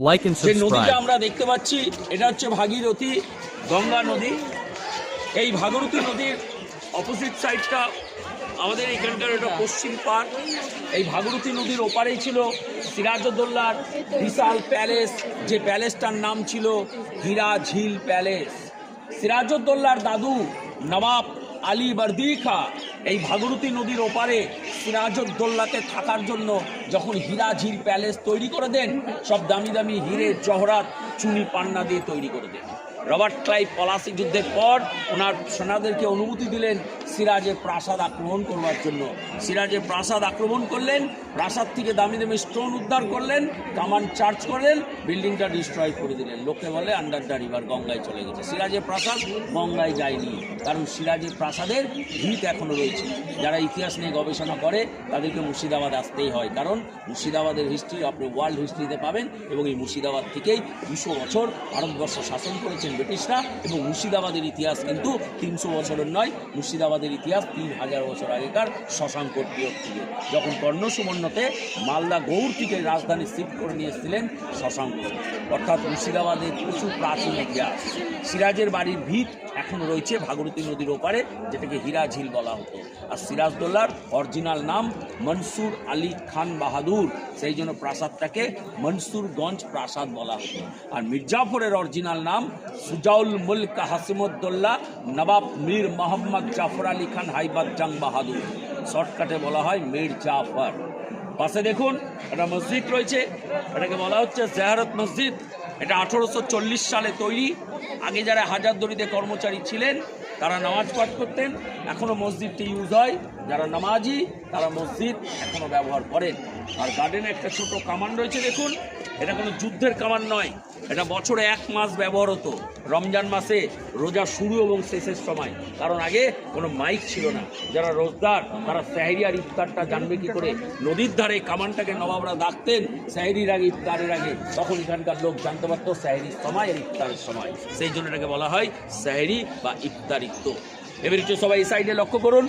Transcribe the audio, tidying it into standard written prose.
Like and যে নদীটা subscribe. আমরা দেখতে পাচ্ছি এটা হচ্ছে ভাগীরথী গঙ্গা নদী। এই ভাগীরথী নদীর অপোজিট সাইডটা আমাদের এখানকার একটা পশ্চিম পার। এই ভাগীরথী নদীর ওপারেই ছিল সিরাজউদ্দৌলার বিশাল প্যালেস, যে প্যালেসটার নাম ছিল হীরা ঝিল প্যালেস। সিরাজউদ্দৌলার দাদু নবাব আলী বর্দি খাঁ এই ভাগীরথী নদীর ওপারে সিরাজউদ্দৌলাতে থাকার জন্য যখন হীরা ঝিল প্যালেস তৈরি করে দেন, সব দামি দামি হিরে জহরাত চুনি পান্না দিয়ে তৈরি করে দেন। রবার্ট ক্লাইভ পলাশি যুদ্ধের পর ওনার সেনাদেরকে অনুমতি দিলেন সিরাজের প্রাসাদ আক্রমণ করবার জন্য। সিরাজের প্রাসাদ আক্রমণ করলেন, প্রাসাদ থেকে দামি দামি স্টোন উদ্ধার করলেন, কামান চার্জ করলেন, বিল্ডিংটা ডিস্ট্রয় করে দিলেন। লোকে বলে আন্ডার দ্য রিভার, গঙ্গায় চলে গেছে। সিরাজের প্রাসাদ গঙ্গায় যায়নি, কারণ সিরাজের প্রাসাদের ভিত এখনও রয়েছে। যারা ইতিহাস নিয়ে গবেষণা করে তাদেরকে মুর্শিদাবাদ আসতেই হয়, কারণ মুর্শিদাবাদের হিস্ট্রি আপনি ওয়ার্ল্ড হিস্ট্রিতে পাবেন। এবং এই মুর্শিদাবাদ থেকেই 200 বছর ভারতবর্ষ শাসন করেছেন ব্রিটিশরা। এবং মুর্শিদাবাদের ইতিহাস কিন্তু 300 বছরের নয়, মুর্শিদাবাদের ইতিহাস 3000 বছর আগেকার শশাঙ্কর পিরিয়ড থেকে, যখন কর্ণ সুবর্ণতে মালদা গৌড় থেকে রাজধানী শিফট করে নিয়ে এসেছিলেন শশাঙ্ক। অর্থাৎ মুর্শিদাবাদের প্রচুর প্রাচীন ইতিহাস। সিরাজের বাড়ির ভিত এখনও রয়েছে ভাগীরথী নদীর ওপারে, যেটাকে হীরা ঝিল বলা হতো। আর সিরাজউদ্দৌলার অরিজিনাল নাম মনসুর আলী খান বাহাদুর, সেই জন্য প্রাসাদটাকে মনসুরগঞ্জ প্রাসাদ বলা হতো। আর মির্জাফরের অরিজিনাল নাম সুজাউল মুল্ক হাসিমউদ্দৌলা নবাব মীর মোহাম্মদ জাফর আলী খান হাইবাত জাং বাহাদুর, শর্টকাটে বলা হয় মীর জাফর। পাশে দেখুন একটা মসজিদ রয়েছে, এটাকে বলা হচ্ছে জেহারত মসজিদ। এটা 1840 সালে তৈরি। আগে যারা হাজারদুয়ারিতে কর্মচারী ছিলেন তারা নামাজ পাঠ করতেন, এখনও মসজিদটি ইউজ হয়। যারা নামাজি তারা মসজিদ এখনও ব্যবহার করেন। আর গার্ডেনে একটা ছোট কামান রয়েছে, দেখুন এটা কোনো যুদ্ধের কামান নয়, এটা বছরে 1 মাস ব্যবহার হতো, রমজান মাসে রোজা শুরু এবং শেষের সময়। কারণ আগে কোনো মাইক ছিল না। যারা রোজদার তারা সেহরি আর ইফতারটা জানবে কি করে? নদীর ধারে কামানটাকে নবাবরা ডাকতেন সেহরির আগে, ইফতারের আগে, তখন এখানকার লোক জানতে পারতো সেহরির সময় আর ইফতারের সময়। সেই জন্য এটাকে বলা হয় সেহরি বা ইফতারিত্ব। এবার একটু সবাই এই সাইডে লক্ষ্য করুন।